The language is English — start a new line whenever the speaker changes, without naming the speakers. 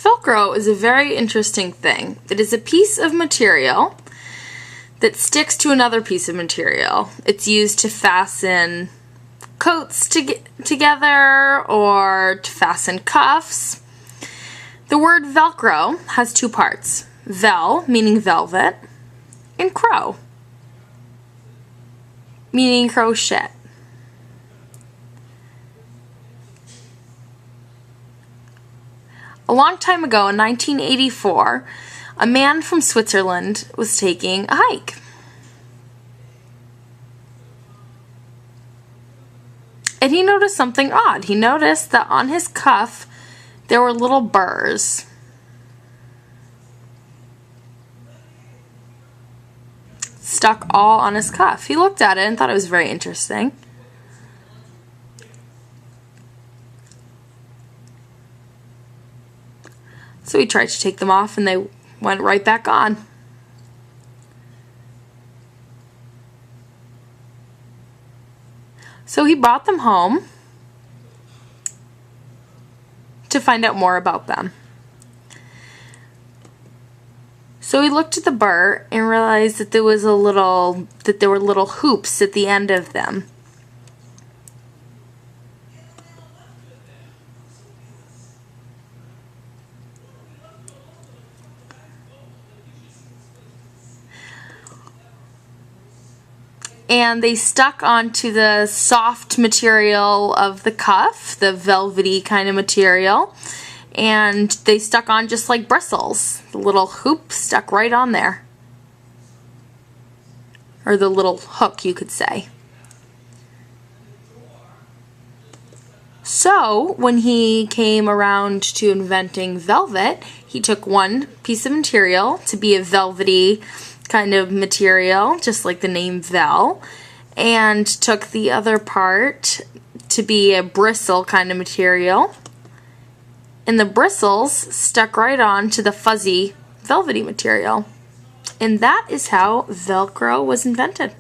Velcro is a very interesting thing. It is a piece of material that sticks to another piece of material. It's used to fasten coats together or to fasten cuffs. The word Velcro has two parts. Vel, meaning velvet, and crow, meaning crochet. A long time ago, in 1984, a man from Switzerland was taking a hike. And he noticed something odd. He noticed that on his cuff there were little burrs. Stuck all on his cuff. He looked at it and thought it was very interesting. So he tried to take them off and they went right back on. So he brought them home to find out more about them. So he looked at the burr and realized that there were little hoops at the end of them. And they stuck onto the soft material of the cuff, the velvety kind of material, and they stuck on just like bristles. The little hoop stuck right on there. Or the little hook, you could say. So, when he came around to inventing velvet, he took one piece of material to be a velvety kind of material, just like the name Vel, and took the other part to be a bristle kind of material, and the bristles stuck right on to the fuzzy velvety material. And that is how Velcro was invented.